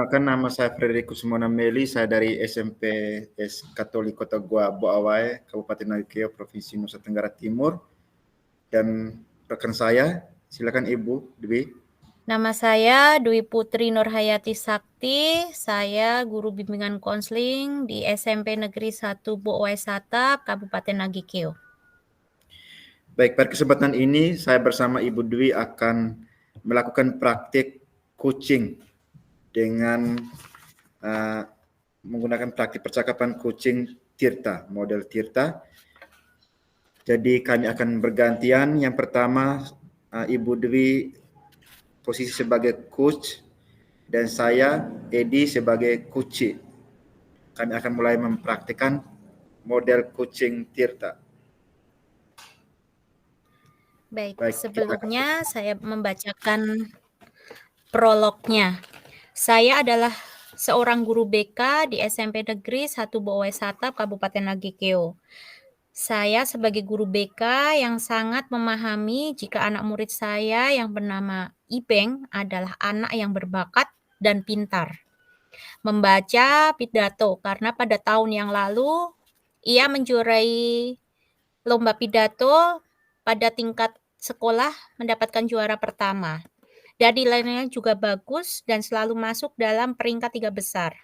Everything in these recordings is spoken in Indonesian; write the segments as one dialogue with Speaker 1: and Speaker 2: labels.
Speaker 1: Perkenalkan, nama saya Frederikus Monameli, saya dari SMP Katolik Kota Gua Boawai, Kabupaten Nagikeo, Provinsi Nusa Tenggara Timur. Dan rekan saya, silakan Ibu Dwi.
Speaker 2: Nama saya Dwi Putri Nurhayati Sakti, saya guru bimbingan konseling di SMP Negeri 1 Boawai Satap, Kabupaten Nagikeo.
Speaker 1: Baik, pada kesempatan ini saya bersama Ibu Dwi akan melakukan praktik coaching dengan menggunakan praktik percakapan coaching Tirta, model Tirta. Jadi kami akan bergantian. Yang pertama, Ibu Dwi posisi sebagai coach dan saya Edi sebagai coach. Kami akan mulai mempraktikkan model coaching Tirta.
Speaker 2: Baik, sebelumnya saya membacakan prolognya. Saya adalah seorang guru BK di SMP Negeri 1 Boawai Satap, Kabupaten Nagikeo. Saya sebagai guru BK yang sangat memahami jika anak murid saya yang bernama Ibeng adalah anak yang berbakat dan pintar membaca pidato karena pada tahun yang lalu ia menjuarai lomba pidato pada tingkat sekolah, mendapatkan juara pertama. Dan nilainya juga bagus dan selalu masuk dalam peringkat 3 besar.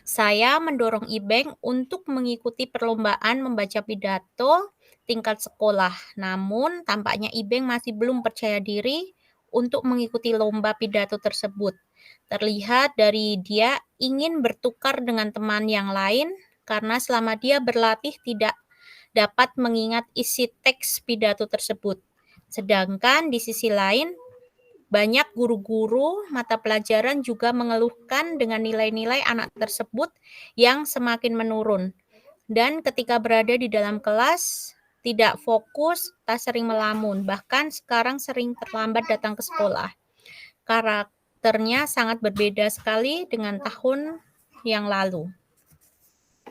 Speaker 2: Saya mendorong Ibeng untuk mengikuti perlombaan membaca pidato tingkat sekolah. Namun tampaknya Ibeng masih belum percaya diri untuk mengikuti lomba pidato tersebut. Terlihat dari dia ingin bertukar dengan teman yang lain karena selama dia berlatih tidak dapat mengingat isi teks pidato tersebut. Sedangkan di sisi lain, banyak guru-guru mata pelajaran juga mengeluhkan dengan nilai-nilai anak tersebut yang semakin menurun. Dan ketika berada di dalam kelas, tidak fokus, tak sering melamun. Bahkan sekarang sering terlambat datang ke sekolah. Karakternya sangat berbeda sekali dengan tahun yang lalu.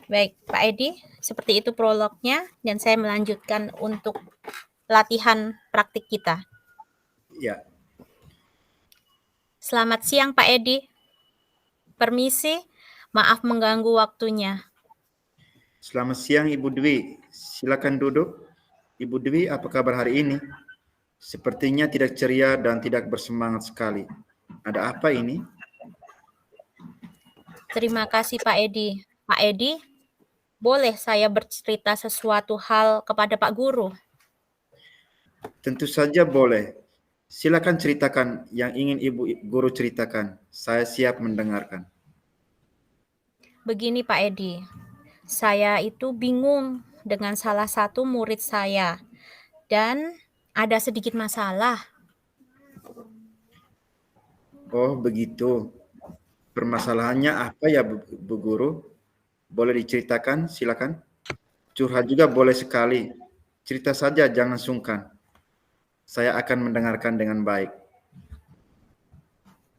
Speaker 2: Baik, Pak Edi, seperti itu prolognya. Dan saya melanjutkan untuk latihan praktik kita.
Speaker 1: Ya.
Speaker 2: Selamat siang Pak Edi. Permisi, maaf mengganggu waktunya.
Speaker 1: Selamat siang Ibu Dwi. Silakan duduk. Ibu Dwi, apa kabar hari ini? Sepertinya tidak ceria dan tidak bersemangat sekali. Ada apa ini?
Speaker 2: Terima kasih Pak Edi. Pak Edi, boleh saya bercerita sesuatu hal kepada Pak Guru?
Speaker 1: Tentu saja boleh. Silakan ceritakan yang ingin Ibu Guru ceritakan. Saya siap mendengarkan.
Speaker 2: Begini Pak Edi, saya itu bingung dengan salah satu murid saya dan ada sedikit masalah.
Speaker 1: Oh, begitu. Permasalahannya apa ya, Bu Guru? Boleh diceritakan? Silakan. Curhat juga boleh sekali. Cerita saja, jangan sungkan. Saya akan mendengarkan dengan baik.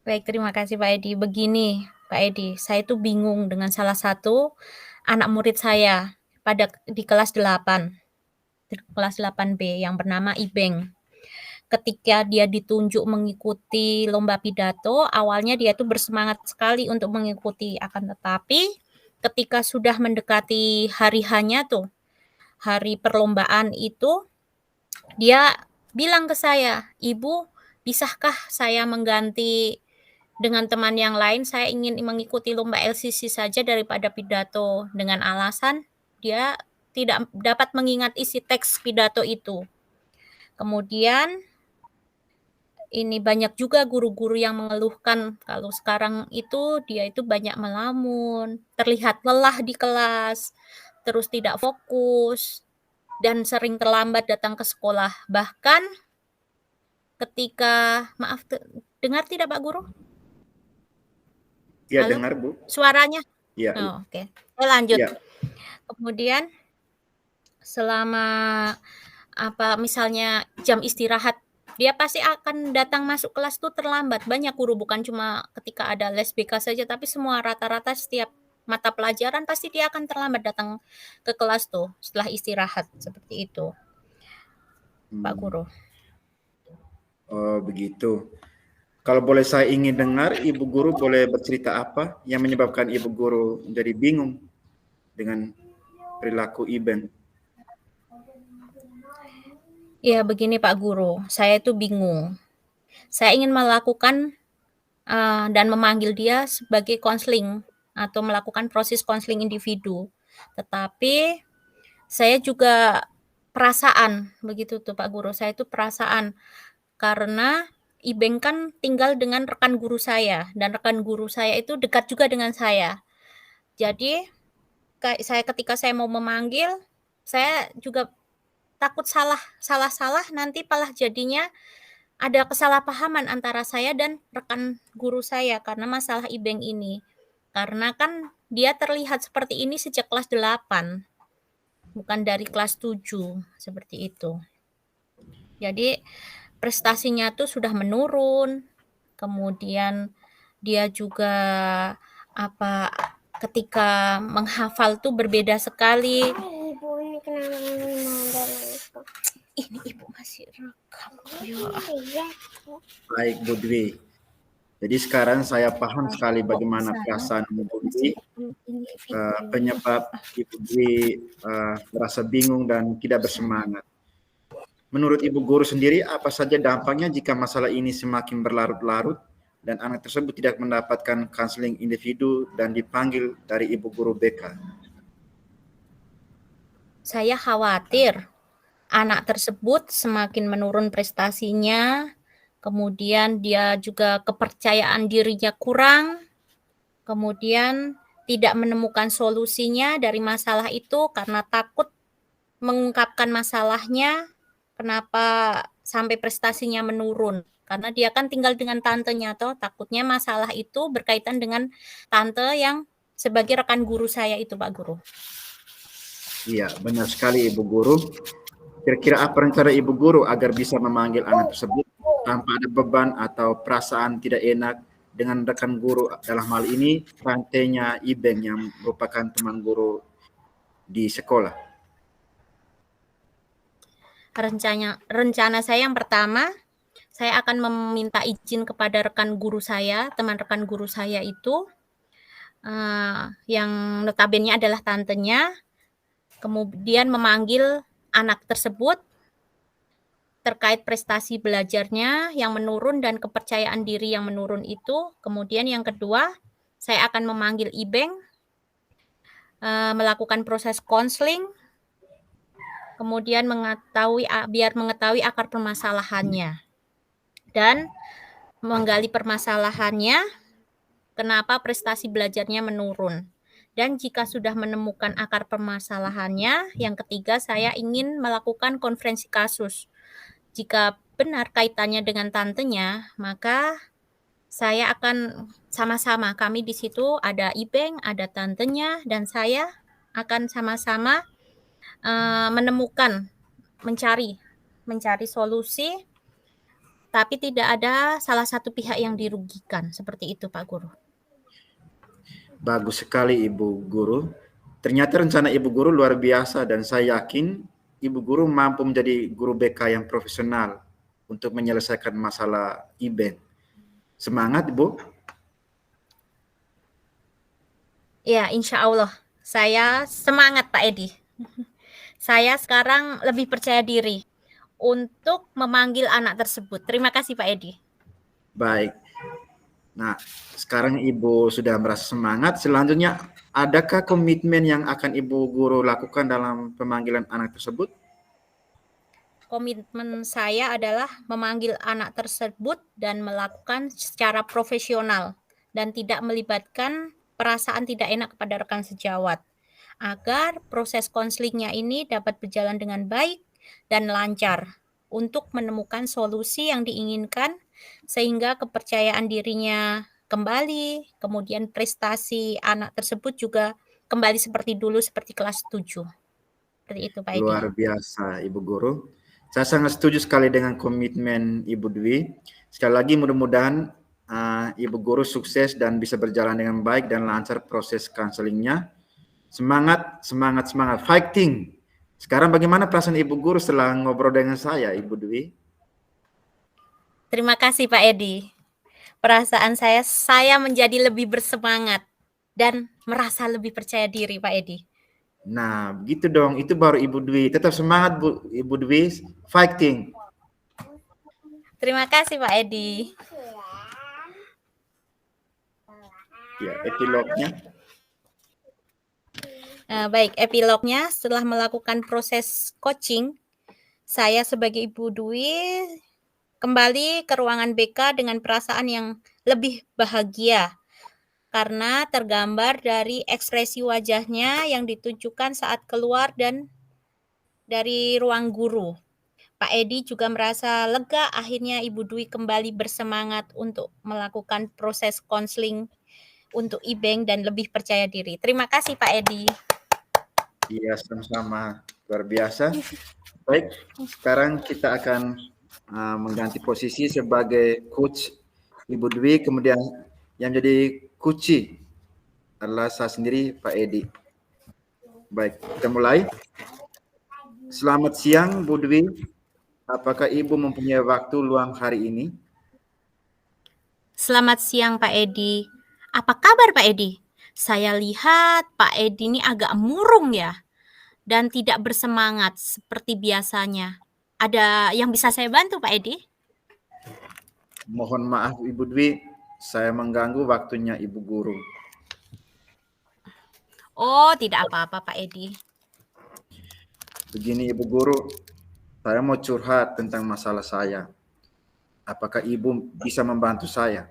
Speaker 2: Baik, terima kasih Pak Edi. Begini, Pak Edi, saya itu bingung dengan salah satu anak murid saya di kelas 8. Kelas 8B yang bernama Ibeng. Ketika dia ditunjuk mengikuti lomba pidato, awalnya dia tuh bersemangat sekali untuk mengikuti. Akan tetapi ketika sudah mendekati hari hanya tuh, hari perlombaan itu, dia bilang ke saya, "Ibu, bisakah saya mengganti dengan teman yang lain? Saya ingin mengikuti lomba LCC saja daripada pidato." Dengan alasan dia tidak dapat mengingat isi teks pidato itu. Kemudian ini banyak juga guru-guru yang mengeluhkan kalau sekarang itu dia itu banyak melamun, terlihat lelah di kelas, terus tidak fokus, dan sering terlambat datang ke sekolah. Bahkan ketika, maaf, dengar tidak Pak Guru?
Speaker 1: Ya,
Speaker 2: Halo?
Speaker 1: dengar Bu.
Speaker 2: Suaranya?
Speaker 1: Ya.
Speaker 2: Oh, oke. Saya lanjut.
Speaker 1: Ya.
Speaker 2: Kemudian selama misalnya jam istirahat, dia pasti akan datang masuk kelas tuh terlambat. Banyak guru, bukan cuma ketika ada les BK saja, tapi semua rata-rata setiap mata pelajaran pasti dia akan terlambat datang ke kelas tuh setelah istirahat, seperti itu. Pak Guru.
Speaker 1: Oh, begitu. Kalau boleh saya ingin dengar, Ibu Guru boleh bercerita apa yang menyebabkan Ibu Guru menjadi bingung dengan perilaku Iben?
Speaker 2: Ya, begini Pak Guru, saya itu bingung. Saya ingin melakukan dan memanggil dia sebagai konseling atau melakukan proses konseling individu. Tetapi saya juga perasaan, begitu tuh Pak Guru. Saya itu perasaan karena Ibeng kan tinggal dengan rekan guru saya dan rekan guru saya itu dekat juga dengan saya. Jadi ketika saya mau memanggil, saya juga takut salah nanti malah jadinya ada kesalahpahaman antara saya dan rekan guru saya karena masalah Ibeng ini. Karena kan dia terlihat seperti ini sejak kelas 8, bukan dari kelas 7, seperti itu. Jadi prestasinya tuh sudah menurun, kemudian dia juga ketika menghafal tuh berbeda sekali.
Speaker 3: Ibu ini kenapa
Speaker 2: Ini ibu masih rekam.
Speaker 1: Baik, Bu Dwi. Jadi sekarang saya paham sekali bagaimana perasaan Ibu Dwi, penyebab Ibu Dwi merasa bingung dan tidak bersemangat. Menurut Ibu Guru sendiri, apa saja dampaknya jika masalah ini semakin berlarut-larut dan anak tersebut tidak mendapatkan konseling individu dan dipanggil dari Ibu Guru BK?
Speaker 2: Saya khawatir anak tersebut semakin menurun prestasinya, kemudian dia juga kepercayaan dirinya kurang, kemudian tidak menemukan solusinya dari masalah itu karena takut mengungkapkan masalahnya, kenapa sampai prestasinya menurun. Karena dia kan tinggal dengan tantenya, takutnya masalah itu berkaitan dengan tante yang sebagai rekan guru saya itu, Pak Guru.
Speaker 1: Iya, benar sekali Ibu Guru. Kira-kira apa rencana Ibu Guru agar bisa memanggil anak tersebut tanpa ada beban atau perasaan tidak enak dengan rekan guru, dalam hal ini rantainya Ibeng yang merupakan teman guru di sekolah?
Speaker 2: Rencana saya yang pertama, saya akan meminta izin kepada rekan guru saya, teman rekan guru saya itu, yang notabene adalah tantenya, kemudian memanggil anak tersebut terkait prestasi belajarnya yang menurun dan kepercayaan diri yang menurun itu. Kemudian yang kedua, saya akan memanggil Ibeng, melakukan proses konseling, kemudian biar mengetahui akar permasalahannya dan menggali permasalahannya, kenapa prestasi belajarnya menurun. Dan jika sudah menemukan akar permasalahannya, yang ketiga saya ingin melakukan konferensi kasus. Jika benar kaitannya dengan tantenya, maka saya akan sama-sama, kami di situ ada Ibeng, ada tantenya, dan saya akan sama-sama mencari solusi, tapi tidak ada salah satu pihak yang dirugikan. Seperti itu, Pak Guru.
Speaker 1: Bagus sekali Ibu Guru. Ternyata rencana Ibu Guru luar biasa dan saya yakin Ibu Guru mampu menjadi guru BK yang profesional untuk menyelesaikan masalah Ibeng. Semangat, Ibu.
Speaker 2: Ya, insya Allah. Saya semangat, Pak Edi. Saya sekarang lebih percaya diri untuk memanggil anak tersebut. Terima kasih, Pak Edi.
Speaker 1: Baik. Nah, sekarang Ibu sudah merasa semangat. Selanjutnya, adakah komitmen yang akan Ibu Guru lakukan dalam pemanggilan anak tersebut?
Speaker 2: Komitmen saya adalah memanggil anak tersebut dan melakukan secara profesional dan tidak melibatkan perasaan tidak enak kepada rekan sejawat, agar proses konselingnya ini dapat berjalan dengan baik dan lancar untuk menemukan solusi yang diinginkan sehingga kepercayaan dirinya kembali, kemudian prestasi anak tersebut juga kembali seperti dulu, seperti kelas 7. Seperti itu, Pak Edi.
Speaker 1: Luar biasa, Ibu Guru. Saya sangat setuju sekali dengan komitmen Ibu Dwi. Sekali lagi mudah-mudahan Ibu Guru sukses dan bisa berjalan dengan baik dan lancar proses counselingnya. Semangat, semangat, semangat. Fighting. Sekarang bagaimana perasaan Ibu Guru setelah ngobrol dengan saya, Ibu Dwi?
Speaker 2: Terima kasih Pak Edi. perasaan saya menjadi lebih bersemangat dan merasa lebih percaya diri, Pak Edi.
Speaker 1: Nah, begitu dong. Itu baru Ibu Dwi. Tetap semangat, Ibu Dwi. Fighting.
Speaker 2: Terima kasih, Pak Edi.
Speaker 1: Ya, epilognya.
Speaker 2: Baik, epilognya setelah melakukan proses coaching, saya sebagai Ibu Dwi kembali ke ruangan BK dengan perasaan yang lebih bahagia karena tergambar dari ekspresi wajahnya yang ditunjukkan saat keluar dan dari ruang guru. Pak Edi juga merasa lega akhirnya Ibu Dwi kembali bersemangat untuk melakukan proses konseling untuk e-bank dan lebih percaya diri. Terima kasih Pak Edi.
Speaker 1: Iya, sama-sama. Luar biasa. Baik, sekarang kita akan mengganti posisi sebagai coach Ibu Dwi, kemudian yang jadi coach adalah saya sendiri, Pak Edi. Baik, kita mulai. Selamat siang, Bu Dwi. Apakah Ibu mempunyai waktu luang hari ini?
Speaker 2: Selamat siang Pak Edi. Apa kabar Pak Edi? Saya lihat Pak Edi ini agak murung ya dan tidak bersemangat seperti biasanya. Ada yang bisa saya bantu Pak Edi?
Speaker 1: Mohon maaf Ibu Dwi, saya mengganggu waktunya Ibu Guru.
Speaker 2: Oh, tidak apa-apa Pak Edi.
Speaker 1: Begini Ibu Guru, saya mau curhat tentang masalah saya. Apakah Ibu bisa membantu saya?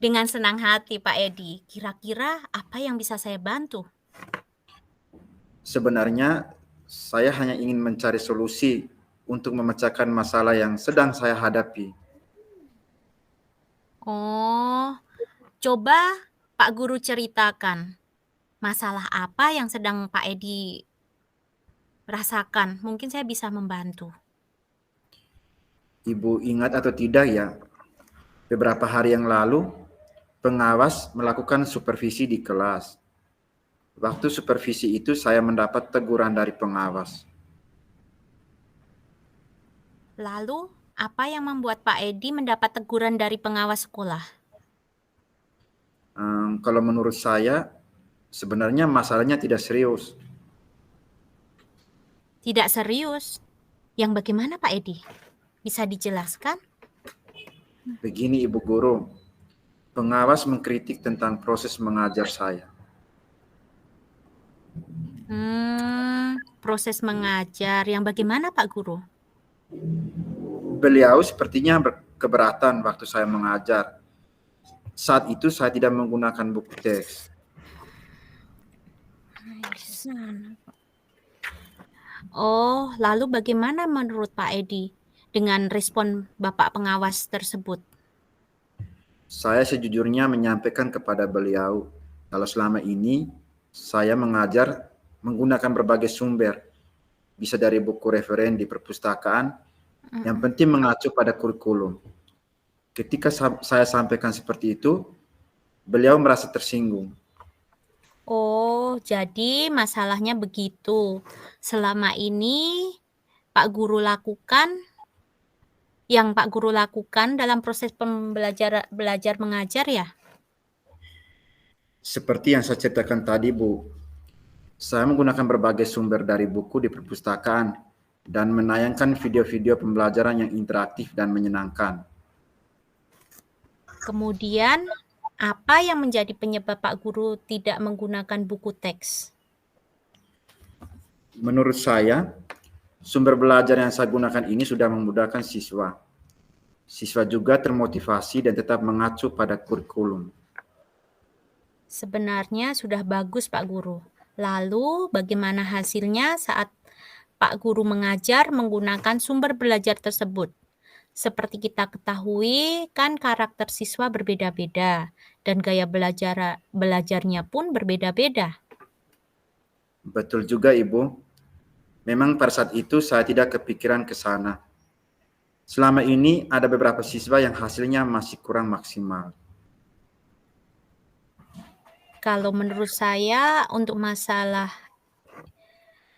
Speaker 2: Dengan senang hati Pak Edi. Kira-kira apa yang bisa saya bantu?
Speaker 1: Sebenarnya saya hanya ingin mencari solusi untuk memecahkan masalah yang sedang saya hadapi.
Speaker 2: Oh, coba Pak Guru ceritakan. Masalah apa yang sedang Pak Edi rasakan? Mungkin saya bisa membantu.
Speaker 1: Ibu ingat atau tidak ya, beberapa hari yang lalu pengawas melakukan supervisi di kelas. Waktu supervisi itu saya mendapat teguran dari pengawas.
Speaker 2: Lalu, apa yang membuat Pak Edi mendapat teguran dari pengawas sekolah?
Speaker 1: Kalau menurut saya, sebenarnya masalahnya tidak serius.
Speaker 2: Tidak serius. Yang bagaimana Pak Edi? Bisa dijelaskan?
Speaker 1: Begini Ibu Guru, pengawas mengkritik tentang proses mengajar saya.
Speaker 2: Proses mengajar yang bagaimana Pak Guru?
Speaker 1: Beliau sepertinya keberatan waktu saya mengajar. Saat itu saya tidak menggunakan buku teks.
Speaker 2: Oh, lalu bagaimana menurut Pak Edi dengan respon Bapak pengawas tersebut?
Speaker 1: Saya sejujurnya menyampaikan kepada beliau kalau selama ini saya mengajar menggunakan berbagai sumber, bisa dari buku referen di perpustakaan, yang penting mengacu pada kurikulum. Ketika saya sampaikan seperti itu, beliau merasa tersinggung.
Speaker 2: Oh, jadi masalahnya begitu. Selama ini Pak Guru lakukan dalam proses belajar mengajar ya?
Speaker 1: Seperti yang saya ceritakan tadi, Bu. Saya menggunakan berbagai sumber dari buku di perpustakaan dan menayangkan video-video pembelajaran yang interaktif dan menyenangkan.
Speaker 2: Kemudian, apa yang menjadi penyebab Pak Guru tidak menggunakan buku teks?
Speaker 1: Menurut saya, sumber belajar yang saya gunakan ini sudah memudahkan siswa. Siswa juga termotivasi dan tetap mengacu pada kurikulum.
Speaker 2: Sebenarnya sudah bagus Pak Guru. Lalu bagaimana hasilnya saat Pak Guru mengajar menggunakan sumber belajar tersebut? Seperti kita ketahui, kan karakter siswa berbeda-beda dan gaya belajarnya pun berbeda-beda.
Speaker 1: Betul juga Ibu. Memang pada saat itu saya tidak kepikiran ke sana. Selama ini ada beberapa siswa yang hasilnya masih kurang maksimal.
Speaker 2: Kalau menurut saya,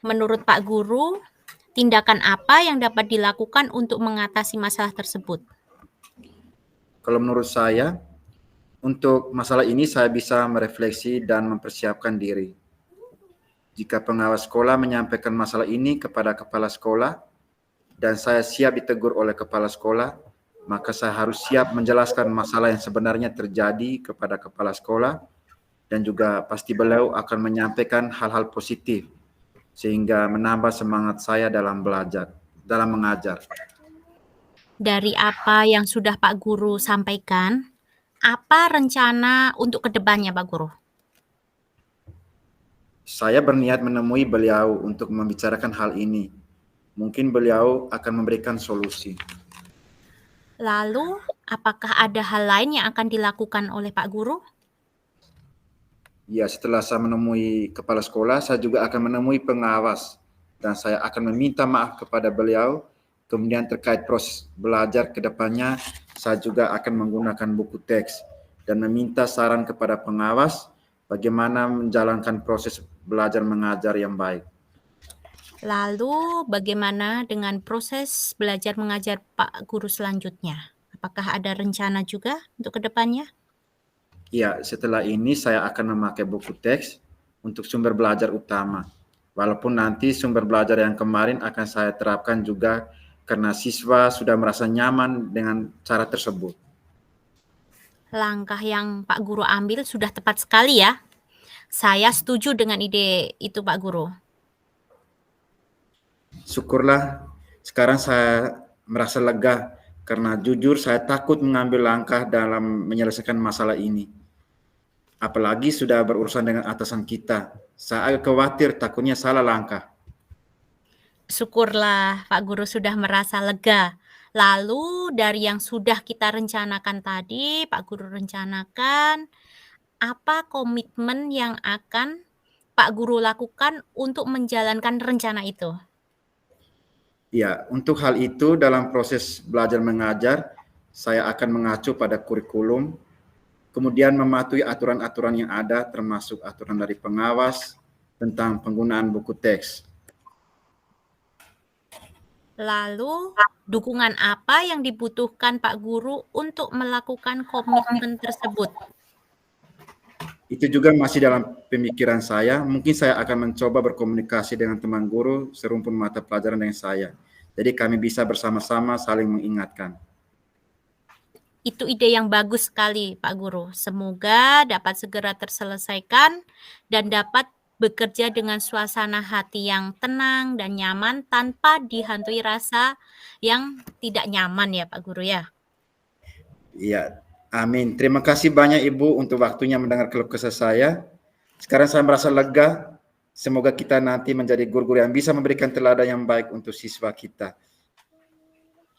Speaker 2: menurut Pak Guru, tindakan apa yang dapat dilakukan untuk mengatasi masalah tersebut?
Speaker 1: Kalau menurut saya, untuk masalah ini saya bisa merefleksi dan mempersiapkan diri. Jika pengawas sekolah menyampaikan masalah ini kepada kepala sekolah dan saya siap ditegur oleh kepala sekolah, maka saya harus siap menjelaskan masalah yang sebenarnya terjadi kepada kepala sekolah dan juga pasti beliau akan menyampaikan hal-hal positif sehingga menambah semangat saya dalam belajar, dalam mengajar.
Speaker 2: Dari apa yang sudah Pak Guru sampaikan, apa rencana untuk kedepannya, Pak Guru?
Speaker 1: Saya berniat menemui beliau untuk membicarakan hal ini. Mungkin beliau akan memberikan solusi.
Speaker 2: Lalu, apakah ada hal lain yang akan dilakukan oleh Pak Guru?
Speaker 1: Ya, setelah saya menemui kepala sekolah, saya juga akan menemui pengawas dan saya akan meminta maaf kepada beliau. Kemudian terkait proses belajar ke depannya, saya juga akan menggunakan buku teks dan meminta saran kepada pengawas bagaimana menjalankan proses belajar mengajar yang baik.
Speaker 2: Lalu, bagaimana dengan proses belajar mengajar Pak Guru selanjutnya? Apakah ada rencana juga untuk kedepannya?
Speaker 1: Ya, setelah ini saya akan memakai buku teks untuk sumber belajar utama. Walaupun nanti sumber belajar yang kemarin akan saya terapkan juga karena siswa sudah merasa nyaman dengan cara tersebut.
Speaker 2: Langkah yang Pak Guru ambil sudah tepat sekali ya. Saya setuju dengan ide itu, Pak Guru.
Speaker 1: Syukurlah sekarang saya merasa lega karena jujur saya takut mengambil langkah dalam menyelesaikan masalah ini. Apalagi sudah berurusan dengan atasan kita. Saya agak khawatir takutnya salah langkah.
Speaker 2: Syukurlah Pak Guru sudah merasa lega. Lalu dari yang sudah kita rencanakan tadi, Pak Guru rencanakan apa komitmen yang akan Pak Guru lakukan untuk menjalankan rencana itu?
Speaker 1: Ya, untuk hal itu dalam proses belajar mengajar, saya akan mengacu pada kurikulum, kemudian mematuhi aturan-aturan yang ada termasuk aturan dari pengawas tentang penggunaan buku teks.
Speaker 2: Lalu dukungan apa yang dibutuhkan Pak Guru untuk melakukan komitmen tersebut?
Speaker 1: Itu juga masih dalam pemikiran saya. Mungkin saya akan mencoba berkomunikasi dengan teman guru serumpun mata pelajaran dengan saya. Jadi kami bisa bersama-sama saling mengingatkan.
Speaker 2: Itu ide yang bagus sekali, Pak Guru. Semoga dapat segera terselesaikan dan dapat bekerja dengan suasana hati yang tenang dan nyaman tanpa dihantui rasa yang tidak nyaman ya, Pak Guru ya.
Speaker 1: Iya, amin. Terima kasih banyak Ibu untuk waktunya mendengar keluh kesah saya. Sekarang saya merasa lega. Semoga kita nanti menjadi guru-guru yang bisa memberikan teladan yang baik untuk siswa kita.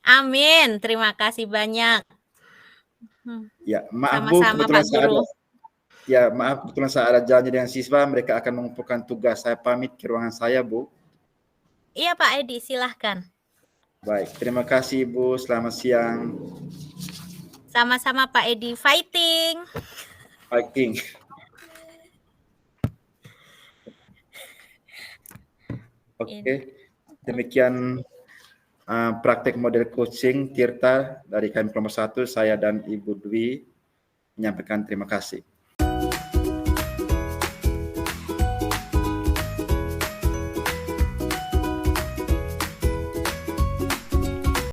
Speaker 2: Amin. Terima kasih banyak.
Speaker 1: Ya, maaf Bu,
Speaker 2: Sama-sama
Speaker 1: kebetulan
Speaker 2: Pak
Speaker 1: saya
Speaker 2: Guru.
Speaker 1: kebetulan saya ada janji dengan siswa, mereka akan mengumpulkan tugas. Saya pamit ke ruangan saya, Bu.
Speaker 2: Iya Pak Edi, silahkan.
Speaker 1: Baik, terima kasih Bu. Selamat siang.
Speaker 2: Sama-sama Pak Edi, fighting.
Speaker 1: Fighting. Oke, demikian praktek model coaching Tirta dari kami kelompok 1, saya dan Ibu Dwi menyampaikan terima kasih.